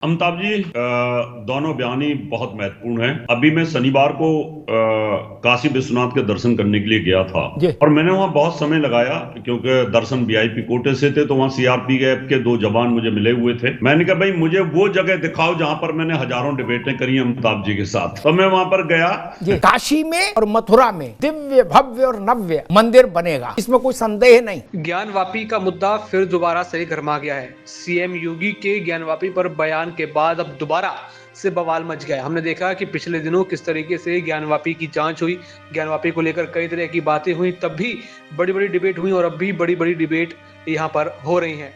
अमिताभ जी, दोनों बयान ही बहुत महत्वपूर्ण हैं। अभी मैं शनिवार को काशी विश्वनाथ के दर्शन करने के लिए गया था और मैंने वहां बहुत समय लगाया क्योंकि दर्शन वीआईपी कोटे से थे, तो वहां सीआरपीएफ के 2 जवान मुझे मिले हुए थे। मैंने कहा भाई मुझे वो जगह दिखाओ जहां पर मैंने हजारों डिबेटें करी अमिताभ जी के साथ। तो मैं वहां पर गया। काशी में और मथुरा में दिव्य भव्य और नव्य मंदिर बनेगा, इसमें कोई संदेह नहीं। ज्ञानवापी का मुद्दा फिर दोबारा से गर्मा गया है। सीएम योगी के ज्ञानवापी पर बयान के बाद अब दोबारा से बवाल मच गया। हमने देखा कि पिछले दिनों किस तरीके से ज्ञानवापी की जांच हुई, ज्ञानवापी को लेकर कई तरह की बातें हुई, तब भी बड़ी बड़ी डिबेट हुई और अब भी बड़ी बड़ी डिबेट यहाँ पर हो रही हैं।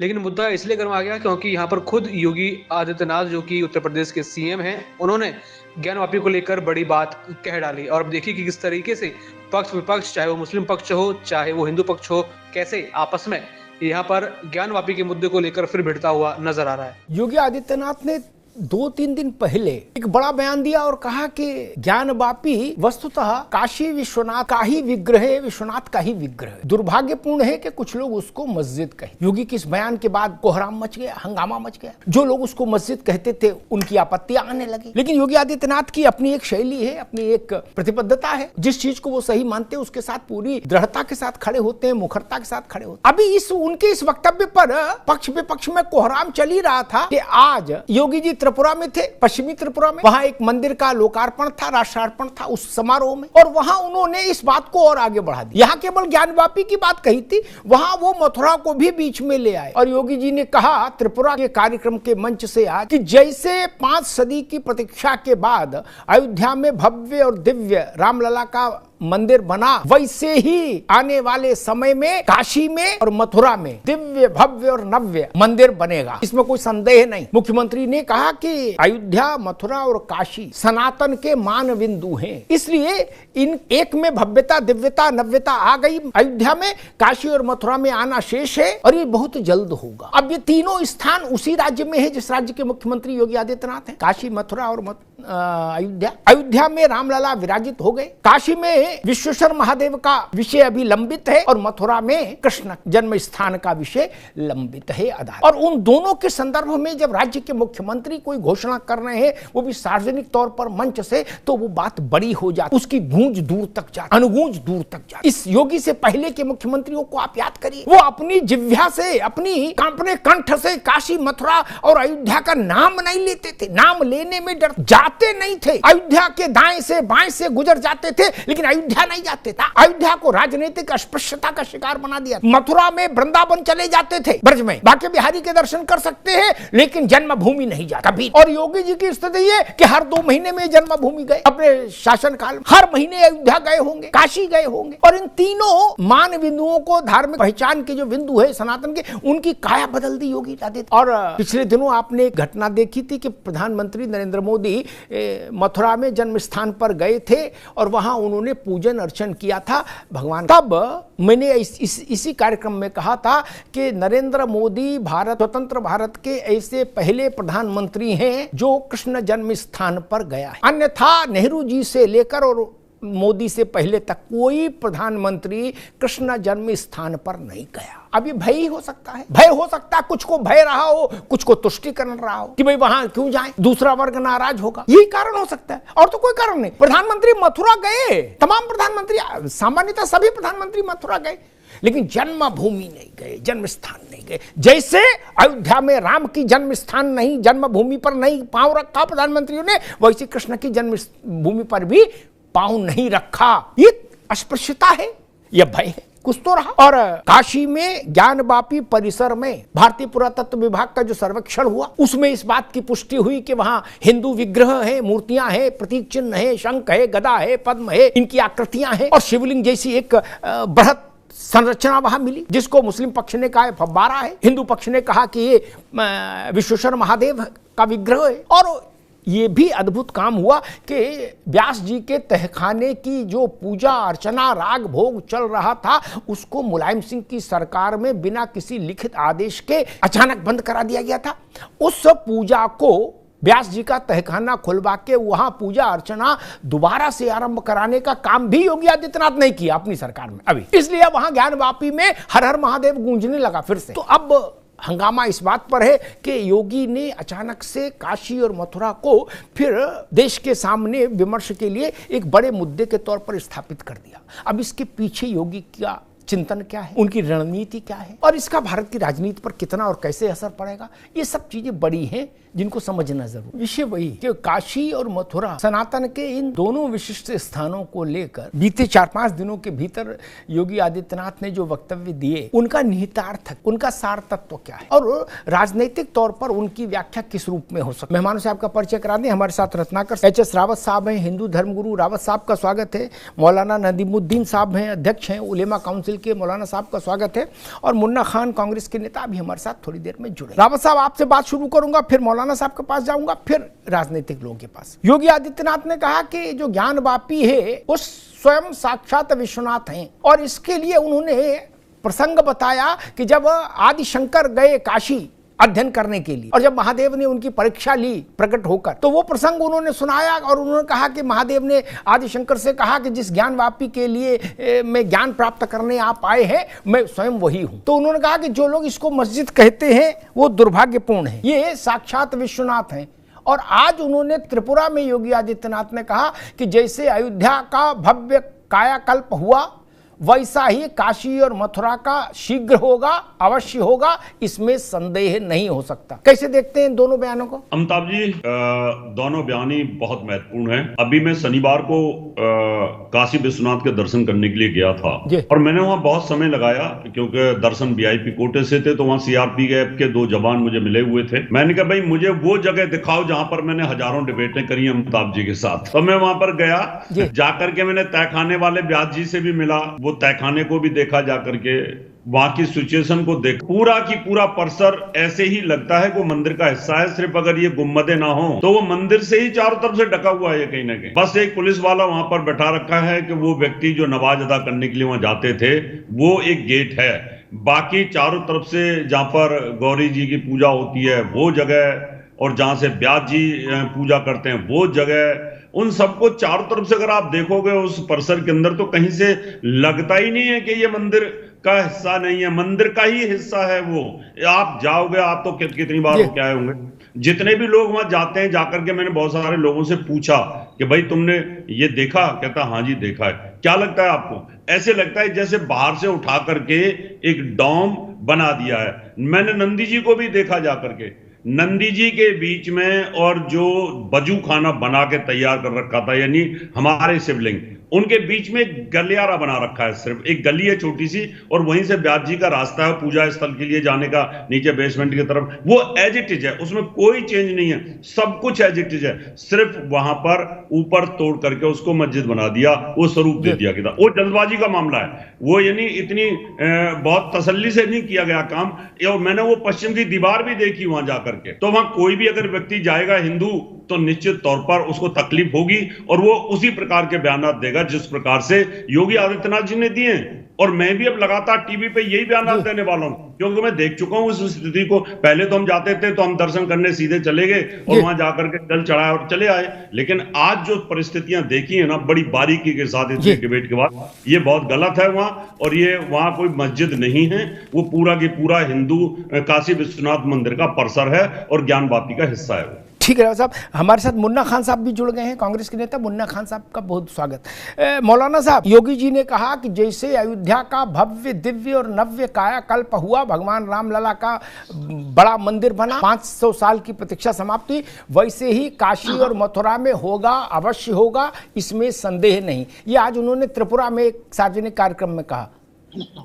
लेकिन मुद्दा इसलिए गर्मा गया क्योंकि यहाँ पर खुद योगी आदित्यनाथ, जो कि उत्तर प्रदेश के सीएम हैं, उन्होंने ज्ञानवापी को लेकर बड़ी बात कह डाली। और अब देखिए कि किस तरीके से पक्ष विपक्ष, चाहे वो मुस्लिम पक्ष हो चाहे वो हिंदू पक्ष हो, कैसे आपस में यहाँ पर ज्ञानवापी के मुद्दे को लेकर फिर भिड़ता हुआ नजर आ रहा है। योगी आदित्यनाथ ने 2-3 दिन पहले एक बड़ा बयान दिया और कहा कि ज्ञानवापी वस्तुतः काशी विश्वनाथ का ही विग्रह है, विश्वनाथ का ही विग्रह है। दुर्भाग्यपूर्ण है कि कुछ लोग उसको मस्जिद कहे। योगी के इस बयान के बाद कोहराम मच गया, हंगामा मच गया। जो लोग उसको मस्जिद कहते थे उनकी आपत्तियां आने लगी। लेकिन योगी आदित्यनाथ की अपनी एक शैली है, अपनी एक प्रतिबद्धता है। जिस चीज को वो सही मानते हैं उसके साथ पूरी दृढ़ता के साथ खड़े होते हैं, मुखरता के साथ खड़े होते हैं। अभी उनके इस वक्तव्य पर पक्ष विपक्ष में कोहराम चल ही रहा था कि आज योगी जी त्रिपुरा में थे, पश्चिमी त्रिपुरा में। वहां एक मंदिर का लोकार्पण था, राष्ट्रार्पण था उस समारोह में, और वहां उन्होंने इस बात को और आगे बढ़ा दिया। यहां केवल ज्ञानवापी की बात कही थी, वहां वो मथुरा को भी बीच में ले आए। और योगी जी ने कहा त्रिपुरा के कार्यक्रम के मंच से आज कि जैसे 5 सदी की प्रतीक्षा के बाद अयोध्या में भव्य और दिव्य रामलला का मंदिर बना, वैसे ही आने वाले समय में काशी में और मथुरा में दिव्य भव्य और नव्य मंदिर बनेगा, इसमें कोई संदेह नहीं। मुख्यमंत्री ने कहा कि अयोध्या, मथुरा और काशी सनातन के मान बिंदु हैं, इसलिए इन एक में भव्यता, दिव्यता, नव्यता आ गई। अयोध्या में, काशी और मथुरा में आना शेष है और ये बहुत जल्द होगा। अब ये तीनों स्थान उसी राज्य में है जिस राज्य के मुख्यमंत्री योगी आदित्यनाथ हैं, काशी, मथुरा और अयोध्या। अयोध्या में रामलला विराजित हो गए, काशी में विश्वेश्वर महादेव का विषय अभी लंबित है और मथुरा में कृष्ण जन्म स्थान का विषय लंबित है अदालत। और उन दोनों के संदर्भ में जब राज्य के मुख्यमंत्री कोई घोषणा कर रहे हैं, वो भी सार्वजनिक तौर पर मंच से, तो वो बात बड़ी हो जाती, उसकी गूंज दूर तक जाती, अनुगूंज दूर तक जाती। इस योगी से पहले के मुख्यमंत्रियों को आप याद करिए, वो अपनी जिह्वा से, अपनी कांपने कंठ से काशी, मथुरा और अयोध्या का नाम नहीं लेते थे। नाम लेने में डर जाते नहीं थे। अयोध्या के दाएं से बाएं से गुजर जाते थे, लेकिन अयोध्या नहीं जाते थे। अयोध्या को राजनीतिक अस्पृश्यता का शिकार बना दिया। मथुरा में, वृंदावन चले जाते थे, ब्रज में बांके बिहारी के दर्शन कर सकते हैं, लेकिन जन्मभूमि नहीं जाता कभी। और योगी जी की स्थिति ये कि हर 2 महीने में जन्मभूमि गए, अपने शासनकाल में हर महीने अयोध्या गए होंगे, काशी गए होंगे। और इन तीनों मान बिंदुओं को, धार्मिक पहचान के जो बिंदु है सनातन के, उनकी काया बदल दी योगी आदित्यनाथ। और पिछले दिनों आपने एक घटना देखी थी कि प्रधानमंत्री नरेंद्र मोदी मथुरा में जन्म स्थान पर गए थे और वहां उन्होंने पूजन अर्चन किया था भगवान। तब मैंने इसी कार्यक्रम में कहा था कि नरेंद्र मोदी स्वतंत्र भारत के ऐसे पहले प्रधानमंत्री हैं जो कृष्ण जन्म स्थान पर गया है। अन्यथा नेहरू जी से लेकर और मोदी से पहले तक कोई प्रधानमंत्री कृष्ण जन्म स्थान पर नहीं गया। अभी भय ही हो सकता है, भय हो सकता है, कुछ को भय रहा हो, कुछ को तुष्टिकरण रहा हो कि भाई वहां क्यों जाएं, दूसरा वर्ग नाराज होगा, यही कारण हो सकता है और तो कोई कारण नहीं। प्रधानमंत्री मथुरा गए, तमाम प्रधानमंत्री, सामान्यतः सभी प्रधानमंत्री मथुरा गए, लेकिन जन्मभूमि नहीं गए, जन्म स्थान नहीं गए। जैसे अयोध्या में राम की जन्म स्थान नहीं, जन्मभूमि पर नहीं पांव रखा प्रधानमंत्रियों ने, वैसे कृष्ण की जन्मभूमि पर भी पांव नहीं रखा। ये अस्पृश्यता है, यह भय है, कुछ तो रहा। और काशी में ज्ञानवापी परिसर में भारतीय पुरातत्व विभाग का जो सर्वेक्षण हुआ, उसमें इस बात की पुष्टि हुई कि वहां हिंदू विग्रह है, मूर्तियां हैं, प्रतीक चिन्ह है, शंख है, गदा है, पद्म है, इनकी आकृतियां हैं और शिवलिंग जैसी एक बृहत संरचना वहां मिली, जिसको मुस्लिम पक्ष ने कहा फव्वारा है, हिंदू पक्ष ने कहा कि ये विश्वेश्वर महादेव का विग्रह है। और ये भी अद्भुत काम हुआ कि व्यास जी के तहखाने की जो पूजा अर्चना, राग भोग चल रहा था, उसको मुलायम सिंह की सरकार में बिना किसी लिखित आदेश के अचानक बंद करा दिया गया था। उस पूजा को, व्यास जी का तहखाना खुलवा के वहां पूजा अर्चना दोबारा से आरंभ कराने का काम भी योगी आदित्यनाथ नहीं किया अपनी सरकार में अभी, इसलिए वहां ज्ञानवापी में हर हर महादेव गूंजने लगा फिर से। तो अब हंगामा इस बात पर है कि योगी ने अचानक से काशी और मथुरा को फिर देश के सामने विमर्श के लिए एक बड़े मुद्दे के तौर पर स्थापित कर दिया। अब इसके पीछे योगी का चिंतन क्या है, उनकी रणनीति क्या है और इसका भारत की राजनीति पर कितना और कैसे असर पड़ेगा, ये सब चीजें बड़ी हैं जिनको समझना जरूर। विषय वही कि काशी और मथुरा सनातन के इन दोनों विशिष्ट स्थानों को लेकर बीते 4-5 दिनों के भीतर योगी आदित्यनाथ ने जो वक्तव्य दिए, उनका निहितार्थ, उनका सार तत्व क्या है और राजनीतिक तौर पर उनकी व्याख्या किस रूप में हो सकती है। मेहमानों से आपका परिचय करा दें। हमारे साथ रत्नाकर एच.एस. रावत साहब हैं, हिंदू धर्मगुरु रावत साहब का स्वागत है। मौलाना नदीमुद्दीन साहब हैं, अध्यक्ष हैं उलेमा काउंसिल के, मौलाना साहब का स्वागत है। और मुन्ना खान कांग्रेस के नेता भी हमारे साथ थोड़ी देर में जुड़े। रावत साहब आपसे बात शुरू करूंगा, फिर मौलाना साहब के पास जाऊंगा, फिर राजनीतिक लोगों के पास। योगी आदित्यनाथ ने कहा कि जो ज्ञानवापी है वो स्वयं साक्षात विश्वनाथ हैं और इसके लिए उन्होंने प्रसंग बताया कि जब आदि शंकर गए काशी अध्ययन करने के लिए और जब महादेव ने उनकी परीक्षा ली प्रकट होकर, तो वो प्रसंग उन्होंने सुनाया और उन्होंने कहा कि महादेव ने आदिशंकर से कहा कि जिस ज्ञानवापी के लिए मैं ज्ञान प्राप्त करने आप आए हैं, मैं स्वयं वही हूं। तो उन्होंने कहा कि जो लोग इसको मस्जिद कहते हैं वो दुर्भाग्यपूर्ण है, ये साक्षात विश्वनाथ हैं। और आज उन्होंने त्रिपुरा में योगी आदित्यनाथ ने कहा कि जैसे अयोध्या का भव्य कायाकल्प हुआ वैसा ही काशी और मथुरा का शीघ्र होगा, अवश्य होगा, इसमें संदेह नहीं हो सकता। कैसे देखते हैं इन दोनों बयानों को? अमिताभ जी, दोनों बयान ही बहुत महत्वपूर्ण हैं। अभी मैं शनिवार को काशी विश्वनाथ के दर्शन करने के लिए गया था और मैंने वहां बहुत समय लगाया क्योंकि दर्शन वीआईपी कोटे से थे, तो वहां सीआरपीएफ के 2 जवान मुझे मिले हुए थे। मैंने कहा भाई मुझे वो जगह दिखाओ जहां पर मैंने हजारों डिबेटें करी अमिताभ जी के साथ। तो मैं वहां पर गया, जाकर के मैंने तहखाने वाले व्यास जी से भी मिला, वो तहखाने को भी देखा जाकर के, वहां की सिचुएशन को देख, पूरा की पूरा परिसर ऐसे ही लगता है कि मंदिर का हिस्सा है। सिर्फ अगर ये गुम्बदे ना हो तो वो मंदिर से ही चारों तरफ से ढका हुआ है कहीं ना कहीं। बस एक पुलिस वाला वहां पर बैठा रखा है कि वो व्यक्ति जो नमाज अदा करने के लिए वहां जाते थे, वो एक गेट है। बाकी चारों तरफ से जहां पर गौरी जी की पूजा होती है वो जगह, और जहां से व्यास जी पूजा करते हैं वो जगह, उन सबको चारों तरफ से अगर आप देखोगे उस परिसर के अंदर, तो कहीं से लगता ही नहीं है कि ये मंदिर का हिस्सा नहीं है, मंदिर का ही हिस्सा है वो। आप जाओगे, आप तो कितनी बार होके आए होंगे, जितने भी लोग वहां जाते हैं, जाकर के मैंने बहुत सारे लोगों से पूछा कि भाई तुमने ये देखा? कहता हाँ जी देखा है। क्या लगता है आपको? ऐसे लगता है जैसे बाहर से उठा करके एक डॉम बना दिया है। मैंने नंदी जी को भी देखा जाकर के, नंदी जी के बीच में और जो बजू खाना बना के तैयार कर रखा था, यानी हमारे शिवलिंग, उनके बीच में एक गलियारा बना रखा है, सिर्फ एक गली है छोटी सी, और वहीं से व्यास जी का रास्ता है पूजा स्थल के लिए जाने का, नीचे बेसमेंट की तरफ। वो एज इट इज है, उसमें कोई चेंज नहीं है, सब कुछ एज इट इज है। सिर्फ वहां पर ऊपर तोड़ करके उसको मस्जिद बना दिया, वो स्वरूप दे दिया गया। वो जल्दबाजी का मामला है, वो यानी इतनी बहुत तसल्ली से नहीं किया गया काम। और मैंने वो पश्चिम की दीवार भी देखी वहां जाकर के, तो वहां कोई भी अगर व्यक्ति जाएगा हिंदू, तो निश्चित तौर पर उसको तकलीफ होगी और वो उसी प्रकार के बयान देगा जिस प्रकार से योगी आदित्यनाथ जी ने दिए। और मैं भी अब लगातार टीवी पे यही बयान देने वाला हूं, क्योंकि मैं देख चुका हूं इस स्थिति को। पहले तो हम जाते थे तो हम दर्शन करने सीधे चले गए और वहां जाकर के जल चढ़ाया और चले आए, लेकिन आज जो परिस्थितियां देखी है ना बड़ी बारीकी के साथ इस डिबेट के बाद, ये बहुत गलत है वहां। और ये वहां कोई मस्जिद नहीं है, वो पूरा की पूरा हिंदू काशी विश्वनाथ मंदिर का परिसर है और ज्ञानवापी का हिस्सा है। ठीक है साहब, हमारे साथ मुन्ना खान साहब भी जुड़ गए हैं, कांग्रेस के नेता। मुन्ना खान साहब का बहुत स्वागत। मौलाना साहब, योगी जी ने कहा कि जैसे अयोध्या का भव्य दिव्य और नव्य कायाकल्प हुआ, भगवान रामलला का बड़ा मंदिर बना, 500 साल की प्रतीक्षा समाप्त हुई, वैसे ही काशी और मथुरा में होगा, अवश्य होगा, इसमें संदेह नहीं। ये आज उन्होंने त्रिपुरा में एक सार्वजनिक कार्यक्रम में कहा।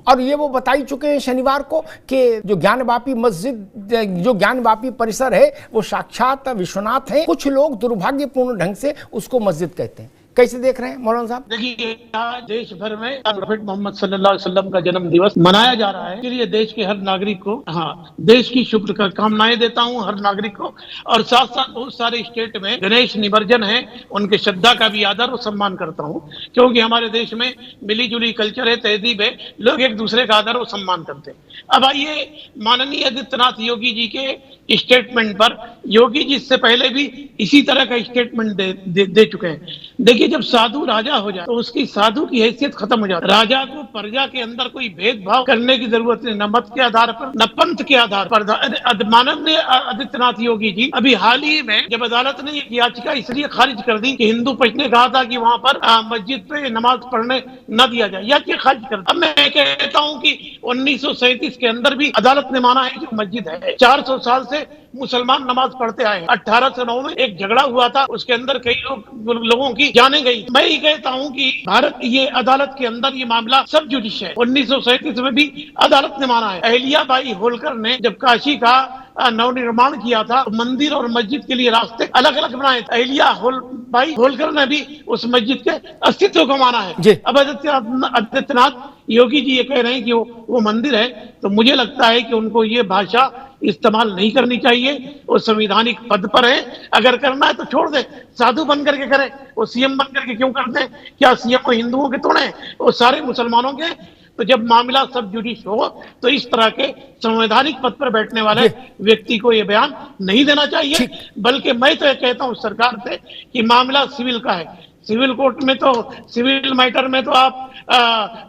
और ये वो बता ही चुके हैं शनिवार को कि जो ज्ञानवापी मस्जिद, जो ज्ञानवापी परिसर है, वो साक्षात विश्वनाथ है। कुछ लोग दुर्भाग्यपूर्ण ढंग से उसको मस्जिद कहते हैं। कैसे देख रहे हैं मौलाना साहब? देखिए, आज देश भर में प्रॉफेट मोहम्मद सल्लल्लाहु अलैहि वसल्लम का जन्म दिवस मनाया जा रहा है। इसके लिए देश के हर नागरिक को देश की शुभकामनाएं देता हूं हर नागरिक को। और साथ साथ बहुत सारे स्टेट में गणेश निमज्जन है, उनके श्रद्धा का भी आदर और सम्मान करता हूं, क्योंकि हमारे देश में मिली जुली कल्चर है, तहजीब है, लोग एक दूसरे का आदर और सम्मान करते हैं। अब आइए माननीय आदित्यनाथ योगी जी के स्टेटमेंट पर। योगी जी इससे पहले भी इसी तरह का स्टेटमेंट दे चुके हैं। देखिए, जब साधु राजा हो जाए तो उसकी साधु की हैसियत खत्म हो जाती है। राजा को प्रजा के अंदर कोई भेदभाव करने की जरूरत नहीं, न मत के आधार पर न पंथ के आधार पर। माननीय आदित्यनाथ योगी जी अभी हाल ही में जब अदालत ने एक याचिका इसलिए खारिज कर दी कि हिंदू पक्ष ने कहा था कि वहां पर मस्जिद पे नमाज पढ़ने न दिया जाए, याचिका खारिज कर दी। अब मैं कहता हूं कि 1937 के अंदर भी अदालत ने माना है कि मस्जिद है। 400 साल से मुसलमान नमाज पढ़ते आए। 1809 में एक झगड़ा हुआ था, उसके अंदर कई लोगों की जाने गई। मैं ये कहता हूं कि भारत ये अदालत के अंदर ये मामला सब जुडिश है। 1937 में भी अदालत ने माना है। अहिल्याबाई होलकर ने जब काशी का नवनिर्माण किया था, मंदिर और मस्जिद के लिए रास्ते अलग अलग बनाए। अहिल्याबाई होलकर ने भी उस मस्जिद के अस्तित्व को माना है। अब आदित्यनाथ योगी जी ये कह रहे हैं कि वो मंदिर है, तो मुझे लगता है कि उनको ये भाषा इस्तेमाल नहीं करनी चाहिए। वो संवैधानिक पद पर है, अगर करना है तो छोड़ दे, साधु बन करके करे। वो सीएम बन करके क्यों करते हैं? क्या सीएम को हिंदुओं के थोड़े, वो सारे मुसलमानों के। तो जब मामला सब जुडिश हो तो इस तरह के संवैधानिक पद पर बैठने वाले व्यक्ति को ये बयान नहीं देना चाहिए। बल्कि मैं तो ये कहता हूँ सरकार से कि मामला सिविल का है। सिविल कोर्ट में तो, सिविल मैटर में तो आप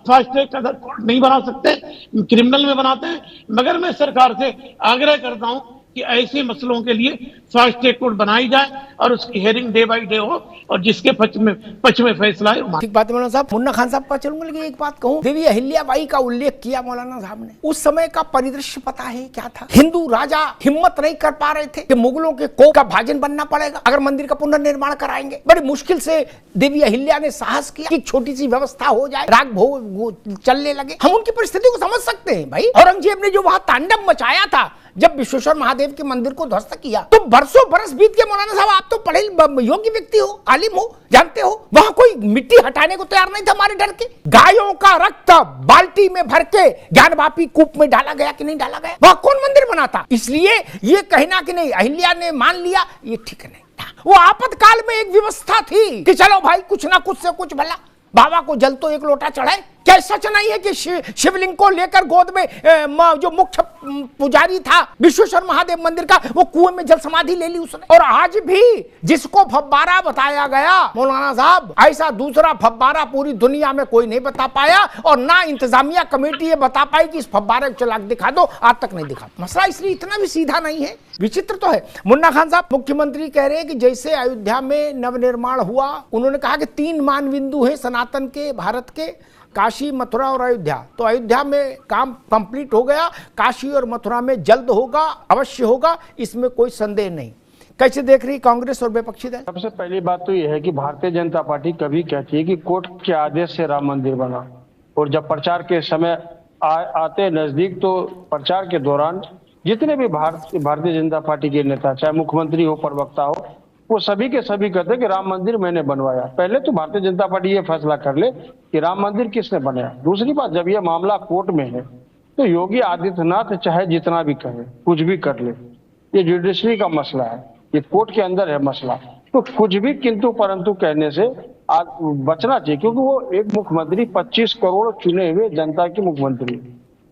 फास्ट ट्रैक कोर्ट नहीं बना सकते, क्रिमिनल में बनाते हैं। मगर मैं सरकार से आग्रह करता हूं कि ऐसे मसलों के लिए फास्ट ट्रैक कोर्ट बनाई जाए और उसकी हेयरिंग डे बाय डे हो और जिसके पक्ष में फैसला है। ठीक बात है मौलाना साहब। मुन्ना खान साहब का चलूंगा, लेकिन एक बात कहूं, देवी अहिल्याबाई का उल्लेख किया मौलाना साहब ने। उस समय का परिदृश्य पता है क्या था? हिंदू राजा हिम्मत नहीं कर पा रहे थे कि मुगलों के कोख का भाजन बनना पड़ेगा अगर मंदिर का पुनर्निर्माण कराएंगे। बड़ी मुश्किल से देवी अहिल्या ने साहस किया कि छोटी सी व्यवस्था हो जाए, राग भोग चलने लगे। हम उनकी परिस्थिति को समझ सकते हैं भाई। औरंगजेब ने जो वहां तांडव मचाया था जब विश्वेश्वर महादेव के मंदिर को ध्वस्त किया, तो बरसों बरस बीत के। मौलाना साहब आप तो पढ़े योग्य व्यक्ति हो, आलिम हो, जानते हो, वहां कोई मिट्टी हटाने को तैयार नहीं था हमारे डर के। गायों का रक्त बाल्टी में भर के ज्ञानवापी कूप में डाला गया कि नहीं डाला गया? वहां कौन मंदिर बनाता? इसलिए ये कहना कि नहीं अहिल्या ने मान लिया, ये ठीक नहीं था। वो आपातकाल में एक व्यवस्था थी कि चलो भाई कुछ ना कुछ से कुछ भला, बाबा को जल तो एक लोटा चढ़ाए। क्या सच नहीं है कि शिवलिंग को लेकर गोद में जो मुख्य पुजारी था विश्वेश्वर महादेव मंदिर का, वो कुएं में जल समाधि ले ली उसने। और आज भी जिसको फव्वारा बताया गया मौलाना साहब, ऐसा दूसरा फव्वारा पूरी दुनिया में कोई नहीं बता पाया, और ना इंतजामिया कमेटी ये बता पाई कि इस फव्वारे को चला के दिखा दो, आज तक नहीं दिखा। मसला इसलिए इतना भी सीधा नहीं है, विचित्र तो है। मुन्ना खान साहब, मुख्यमंत्री कह रहे हैं कि जैसे अयोध्या में नवनिर्माण हुआ, उन्होंने कहा कि 3 मान बिंदु है सनातन के, भारत के, काशी, मथुरा और अयोध्या। तो अयोध्या में काम कंप्लीट हो गया, काशी और मथुरा में जल्द होगा, अवश्य होगा, इसमें कोई संदेह नहीं। कैसे देख रही कांग्रेस और विपक्षी दल? सबसे पहली बात तो यह है कि भारतीय जनता पार्टी कभी कहती है कि कोर्ट के आदेश से राम मंदिर बना, और जब प्रचार के समय आते नजदीक, तो प्रचार के दौरान जितने भी भारतीय जनता पार्टी के नेता, चाहे मुख्यमंत्री हो, प्रवक्ता हो, वो सभी के सभी कहते हैं कि राम मंदिर मैंने बनवाया। पहले तो भारतीय जनता पार्टी ये फैसला कर ले कि राम मंदिर किसने बनाया। दूसरी बात, जब ये मामला कोर्ट में है तो योगी आदित्यनाथ चाहे जितना भी करे, कुछ भी कर ले, ये जुडिशरी का मसला है, ये कोर्ट के अंदर है मसला। तो कुछ भी किंतु परंतु कहने से बचना चाहिए, क्योंकि वो एक मुख्यमंत्री 25 करोड़ चुने हुए जनता के मुख्यमंत्री,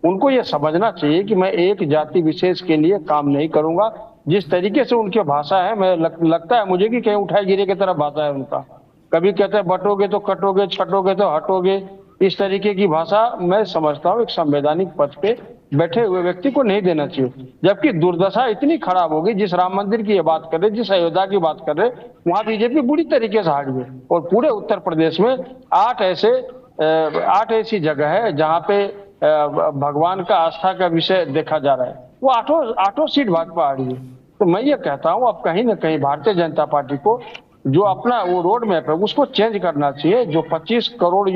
उनको ये समझना चाहिए कि मैं एक जाति विशेष के लिए काम नहीं करूंगा। जिस तरीके से उनकी भाषा है, मैं लगता है मुझे कि कहीं उठाए गिरे की तरह भाषा है उनका। कभी कहते हैं बटोगे तो कटोगे, छटोगे तो हटोगे, इस तरीके की भाषा मैं समझता हूँ एक संवैधानिक पद पे बैठे हुए व्यक्ति को नहीं देना चाहिए। जबकि दुर्दशा इतनी खराब होगी, जिस राम मंदिर की ये बात कर रहे, जिस अयोध्या की बात कर रहे, वहां बीजेपी बुरी तरीके से हारी है। और पूरे उत्तर प्रदेश में 8 ऐसी जगह है जहाँ पे भगवान का आस्था का विषय देखा जा रहा है, वो आठों सीट भाजपा हारी है। तो मैं ये कहता हूँ अब कहीं ना कहीं भारतीय जनता पार्टी को जो अपना वो रोड मैप है उसको चेंज करना चाहिए। जो 25 करोड़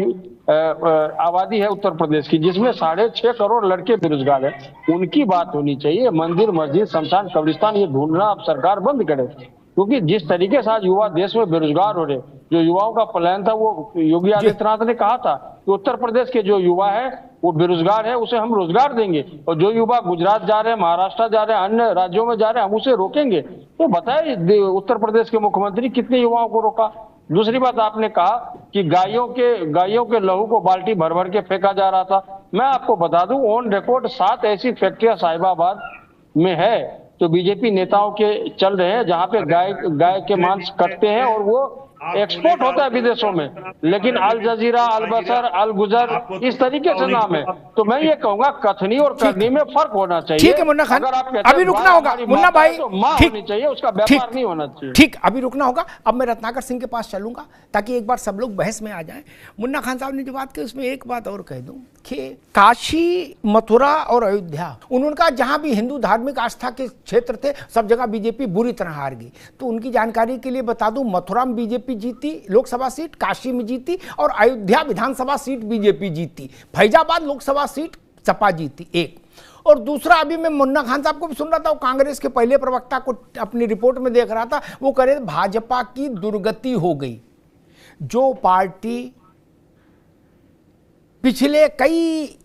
आबादी है उत्तर प्रदेश की, जिसमें 6.5 करोड़ लड़के बेरोजगार है, उनकी बात होनी चाहिए। मंदिर, मस्जिद, शमशान, कब्रिस्तान ये ढूंढना अब सरकार बंद करे, क्योंकि जिस तरीके से आज युवा देश में बेरोजगार हो रहे, जो युवाओं का प्लान था, वो योगी आदित्यनाथ ने कहा था कि उत्तर प्रदेश के जो युवा है वो बेरोजगार है, उसे हम रोजगार देंगे, और जो युवा गुजरात जा रहे हैं, महाराष्ट्र जा रहे हैं, अन्य राज्यों में जा रहे हैं, हम उसे रोकेंगे। तो बताइए उत्तर प्रदेश के मुख्यमंत्री कितने युवाओं को रोका। दूसरी बात, आपने कहा कि गायों के लहू को बाल्टी भर भर के फेंका जा रहा था। मैं आपको बता दूं, ऑन रिकॉर्ड 7 ऐसी फैक्ट्रियां साहिबाबाद में है जो बीजेपी नेताओं के चल रहे हैं, जहां पे गाय के मांस कटते हैं और वो एक्सपोर्ट होता है विदेशों में, लेकिन अल जजीरा, अल बसर, अल गुजर इस तरीके से नाम है। तो मैं ये कहूंगा कथनी और करनी में फर्क होना चाहिए। ठीक है मुन्ना खान, अभी रुकना होगा मुन्ना भाई, तो मां होनी चाहिए, उसका व्यापार नहीं होना चाहिए। ठीक, अभी रुकना होगा। अब मैं रत्नाकर सिंह के पास चलूंगा ताकि एक बार सब लोग बहस में आ जाएं। मुन्ना खान साहब ने जो बात की उसमें एक बात और कह दूं कि काशी, मथुरा और अयोध्या, उन्होंने कहा जहां भी हिंदू धार्मिक आस्था के क्षेत्र थे सब जगह बीजेपी बुरी तरह हार गई। तो उनकी जानकारी के लिए बता दूं, मथुरा में बीजेपी जीती लोकसभा सीट, काशी में जीती, और अयोध्या विधानसभा सीट बीजेपी जीती, फैजाबाद लोकसभा सीट सपा जीती। एक और दूसरा, अभी मैं मुन्ना खान साहब को भी सुन रहा था, वो कांग्रेस के पहले प्रवक्ता को अपनी रिपोर्ट में देख रहा था, वो कह रहे थे भाजपा की दुर्गति हो गई। जो पार्टी पिछले कई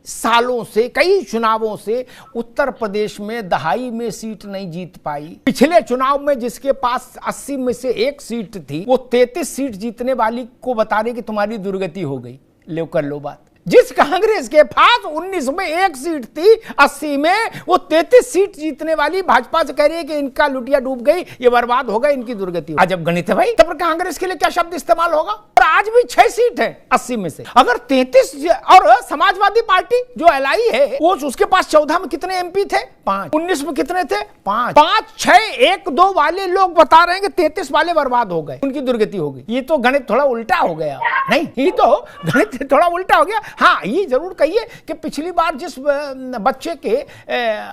सालों से, कई चुनावों से उत्तर प्रदेश में दहाई में सीट नहीं जीत पाई, पिछले चुनाव में जिसके पास 80 में से 1 सीट थी, वो 33 सीट जीतने वाली को बता रहे कि तुम्हारी दुर्गति हो गई। लो कर लो बात। जिस कांग्रेस के पास 19 में 1 सीट थी, 80 में वो 33 सीट जीतने वाली भाजपा से कह रही है कि इनका लुटिया डूब गई, ये बर्बाद हो गई, इनकी दुर्गति। अजब गणित है भाई। तब कांग्रेस के लिए क्या शब्द इस्तेमाल होगा? और आज भी 6 सीट है 80 में से। अगर 33, और समाजवादी पार्टी जो एलआई है वो उसके पास 14 में कितने एमपी थे? 5। 19 में कितने थे? 5। 5, 6, 1, 2 वाले लोग बता रहे हैं कि 33 वाले बर्बाद हो गए, उनकी दुर्गति हो गई। ये तो गणित थोड़ा उल्टा हो गया। नहीं, ये तो गणित थोड़ा उल्टा हो गया। हाँ, ये जरूर कहिए कि पिछली बार जिस बच्चे के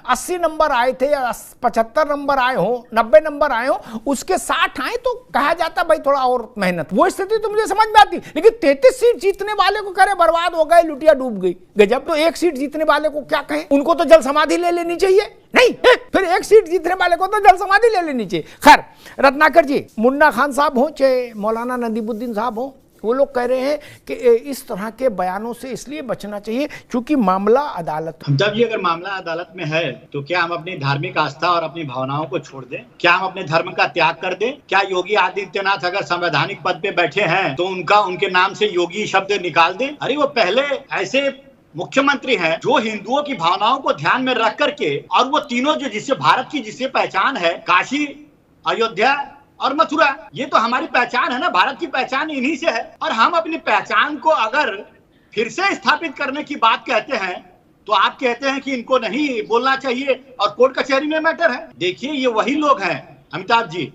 80 नंबर आए थे या 75 नंबर आए हो, 90 नंबर आए हो, उसके 60 आए तो कहा जाता भाई थोड़ा और मेहनत। वो स्थिति तो मुझे समझ में आती, लेकिन 33 सीट जीतने वाले को करे बर्बाद हो गए, लुटिया डूब गई, गजब। तो 1 सीट जीतने वाले को क्या कहें? उनको तो जल समाधि ले लेनी चाहिए। नहीं, फिर 1 सीट जीतने वाले को तो जल समाधि ले लेनी चाहिए। खैर, रत्नाकर जी, मुन्ना खान साहब हो चाहे मौलाना नदीमुद्दीन साहब हो, वो लोग कह रहे हैं कि इस तरह के बयानों से इसलिए बचना चाहिए क्योंकि मामला अदालत। जब ये अगर मामला अदालत में है तो क्या हम अपनी धार्मिक आस्था और अपनी भावनाओं को छोड़ दें? क्या हम अपने धर्म का त्याग कर दें? क्या योगी आदित्यनाथ अगर संवैधानिक पद पे बैठे हैं तो उनके नाम से योगी शब्द निकाल दें? अरे वो पहले ऐसे मुख्यमंत्री हैं जो हिंदुओं की भावनाओं को ध्यान में रख करके, और वो तीनों जो जिससे भारत की जिससे पहचान है, काशी, अयोध्या और मथुरा, ये तो हमारी पहचान है ना, भारत की पहचान इन्हीं से है। और हम अपनी पहचान को अगर फिर से स्थापित करने की बात कहते हैं तो आप कहते हैं कि इनको नहीं बोलना चाहिए और कोर्ट कचहरी में मैटर है। देखिए, ये वही लोग हैं अमिताभ जी,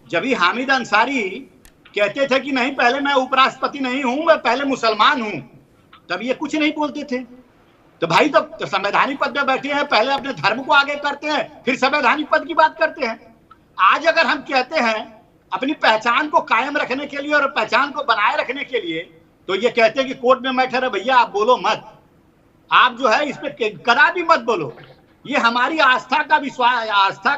जब ही हामिद अंसारी कहते थे कि नहीं पहले मैं उपराष्ट्रपति नहीं हूं, मैं पहले मुसलमान हूं, तब ये कुछ नहीं बोलते थे। तो भाई तब तो संवैधानिक पद पे बैठे हैं, पहले अपने धर्म को आगे करते हैं, फिर संवैधानिक पद की बात करते हैं। आज अगर हम कहते हैं अपनी पहचान को कायम रखने के लिए और पहचान को बनाए रखने के लिए, तो ये कहते हैं कि कोर्ट में मैटर है, भैया आप बोलो मत, आप जो है इस पे कदा भी मत बोलो। ये हमारी आस्था का विश्वास, आस्था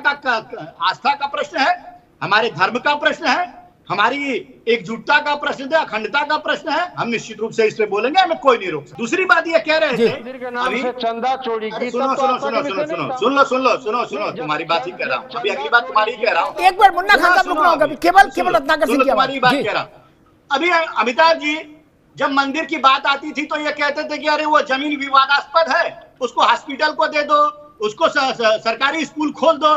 का प्रश्न है, हमारे धर्म का प्रश्न है, हमारी एकजुटता का प्रश्न है, अखंडता का प्रश्न है। हम निश्चित रूप से इस पे बोलेंगे, हमें कोई नहीं रोक सकता। दूसरी बात ये कह रहे थे अभी, चंदा चोरी की, सुनो, तुम्हारी बात ही कह रहा हूँ, अभी अगली बात तुम्हारी कह रहा हूँ। एक बार मुन्ना खान साहब रुकना होगा, केवल रत्नाकर सिंह की तुम्हारी बात कह रहा हूँ। अभी अमिताभ जी जब मंदिर की बात आती थी तो ये कहते थे कि अरे वो जमीन विवादास्पद है, उसको हॉस्पिटल को दे दो, उसको सरकारी स्कूल खोल दो।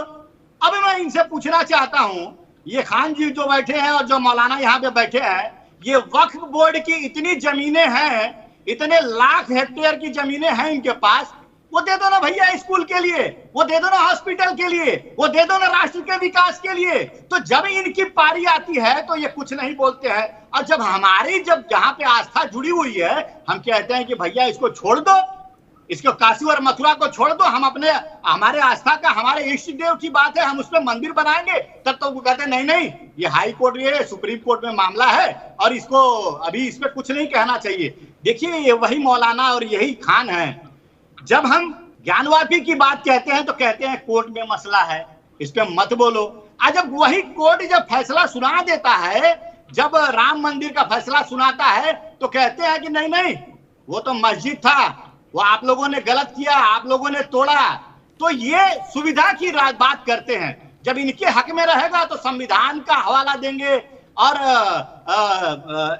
अब मैं इनसे पूछना चाहता हूँ, ये खान जी जो बैठे हैं और जो मौलाना यहाँ पे बैठे हैं, ये वक्फ बोर्ड की इतनी जमीनें हैं, इतने लाख हेक्टेयर की जमीनें हैं इनके पास, वो दे दो ना भैया स्कूल के लिए, वो दे दो ना हॉस्पिटल के लिए, वो दे दो ना राष्ट्र के विकास के लिए। तो जब इनकी पारी आती है तो ये कुछ नहीं बोलते हैं, और जब हमारी जहाँ पे आस्था जुड़ी हुई है, हम कहते हैं कि भैया इसको छोड़ दो, इसको काशी और मथुरा को छोड़ दो, हम अपने हमारे आस्था का, हमारे इष्ट देव की बात है, हम उस पर मंदिर बनाएंगे। तब तो वो कहते हैं नहीं नहीं, ये हाई कोर्ट, ये सुप्रीम कोर्ट में मामला है और इसको अभी इस पे कुछ नहीं कहना चाहिए। देखिए, ये वही मौलाना और यही खान है, जब हम ज्ञानवापी की बात कहते हैं तो कहते हैं कोर्ट में मसला है, इस पे मत बोलो। जब वही कोर्ट जब फैसला सुना देता है, जब राम मंदिर का फैसला सुनाता है, तो कहते हैं कि नहीं नहीं, वो तो मस्जिद था, वो आप लोगों ने गलत किया, आप लोगों ने तोड़ा। तो ये सुविधा की बात करते हैं। जब इनके हक में रहेगा तो संविधान का हवाला देंगे और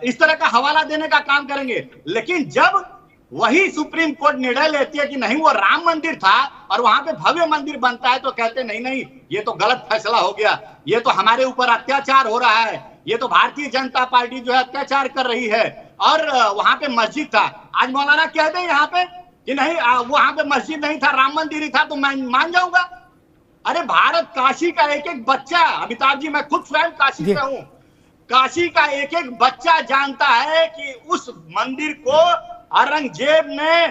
इस तरह का हवाला देने का काम करेंगे। लेकिन जब वही सुप्रीम कोर्ट निर्णय लेती है कि नहीं वो राम मंदिर था और वहां पे भव्य मंदिर बनता है, तो कहते नहीं नहीं, ये तो गलत फैसला हो गया, ये तो हमारे ऊपर अत्याचार हो रहा है, ये तो भारतीय जनता पार्टी जो है अत्याचार कर रही है। और वहां पे मस्जिद था, आज मौलाना कह दे यहाँ पे कि नहीं वहां पे मस्जिद नहीं था, राम मंदिर ही था, तो मैं मान जाऊंगा। अरे भारत, काशी का एक एक बच्चा, अमिताभ जी मैं खुद स्वयं काशी से हूं, काशी का एक एक बच्चा जानता है कि उस मंदिर को औरंगजेब ने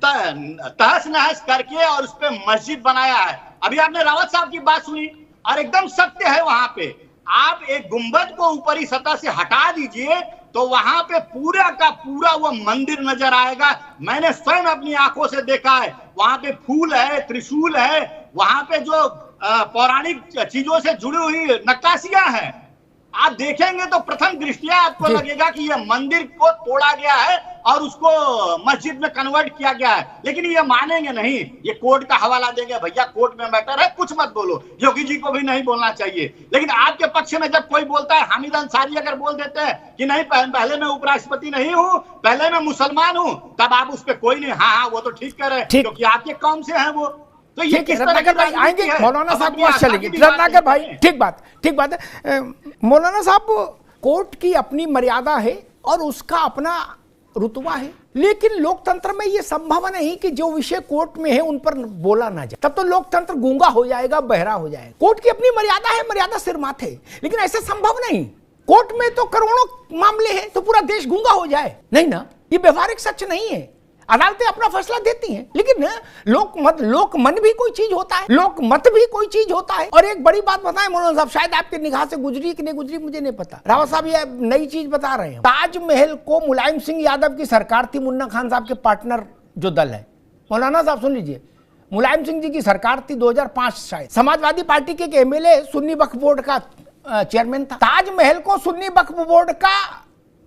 तहस नहस करके और उस पे मस्जिद बनाया है। अभी आपने रावत साहब की बात सुनी और एकदम सत्य है। वहां पे आप एक गुंबद को ऊपरी सतह से हटा दीजिए तो वहां पे पूरा का पूरा वो मंदिर नजर आएगा। मैंने स्वयं अपनी आंखों से देखा है, वहां पे फूल है, त्रिशूल है, वहां पे जो पौराणिक चीजों से जुड़ी हुई नक्काशियां हैं, आप देखेंगे तो प्रथम दृष्टिया आपको लगेगा कि यह मंदिर को तोड़ा गया है और उसको मस्जिद में कन्वर्ट किया गया है। लेकिन ये मानेंगे नहीं, ये कोर्ट का हवाला देंगे, भैया कोर्ट में मैटर है, कुछ मत बोलो। योगी जी को भी नहीं बोलना चाहिए। लेकिन आपके पक्ष में जब कोई बोलता है, हामिद अंसारी अगर बोल देते हैं कि नहीं पहले मैं उपराष्ट्रपति नहीं हूं, पहले मैं मुसलमान हूं, तब आप उस पर कोई नहीं, हाँ वो तो ठीक कर रहे हैं क्योंकि आपके कौम से हैं वो। तो ये किस तरह रत्नाकर भाई आएंगे, मौलाना साहब के पास चलेंगे। रत्नाकर भाई ठीक बात है। मौलाना साहब, कोर्ट की अपनी मर्यादा है और उसका अपना रुतबा है, लेकिन लोकतंत्र में यह संभव नहीं कि जो विषय कोर्ट में है उन पर बोला ना जाए, तब तो लोकतंत्र गूंगा हो जाएगा, बहरा हो जाएगा। कोर्ट की अपनी मर्यादा है, मर्यादा सिर माथे, लेकिन ऐसा संभव नहीं। कोर्ट में तो करोड़ों मामले हैं तो पूरा देश गूंगा हो जाए, नहीं ना, ये व्यवहारिक सच नहीं है। अदालतें अपना फैसला देती हैं, लेकिन लोक मन भी कोई चीज होता है, लोक मत भी कोई चीज होता है। और एक बड़ी बात बताएं मौलाना साहब, शायद आपके निगाह से गुजरी कि नहीं गुजरी मुझे नहीं पता, रावत साहब ये नई चीज बता रहे हैं। ताजमहल को मुलायम सिंह यादव की सरकार थी, मुन्ना खान साहब के पार्टनर जो दल है, मौलाना साहब सुन लीजिए, मुलायम सिंह जी की सरकार थी 2005 शायद, समाजवादी पार्टी के एक एमएलए सुन्नी वक्फ बोर्ड का चेयरमैन था। ताजमहल को सुन्नी वक्फ बोर्ड का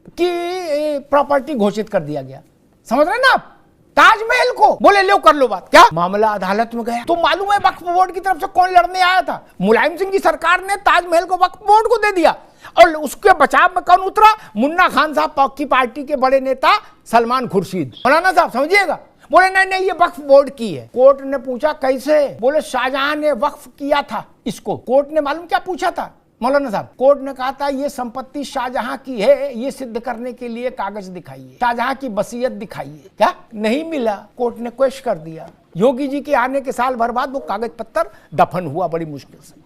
की प्रॉपर्टी घोषित कर दिया गया, समझ रहे ना आप। ताजमहल को बोले लो कर लो बात, क्या मामला अदालत में गया तो मालूम है वक्फ बोर्ड की तरफ से कौन लड़ने आया था? मुलायम सिंह की सरकार ने ताजमहल को वक्फ बोर्ड को दे दिया और उसके बचाव में कौन उतरा? मुन्ना खान साहब की पार्टी के बड़े नेता सलमान खुर्शीद। मौलाना साहब समझिएगा, बोले नहीं ये वक्फ बोर्ड की है। कोर्ट ने पूछा कैसे? बोले शाहजहां ने वक्फ किया था इसको। कोर्ट ने मालूम क्या पूछा था मौलाना साहब? कोर्ट ने कहा था ये संपत्ति शाहजहां की है, ये सिद्ध करने के लिए कागज दिखाइए, शाहजहां की वसीयत दिखाइए। क्या नहीं मिला? कोर्ट ने क्वेश्चन कर दिया। योगी जी के आने के साल भर बाद वो कागज पत्तर दफन हुआ बड़ी मुश्किल से।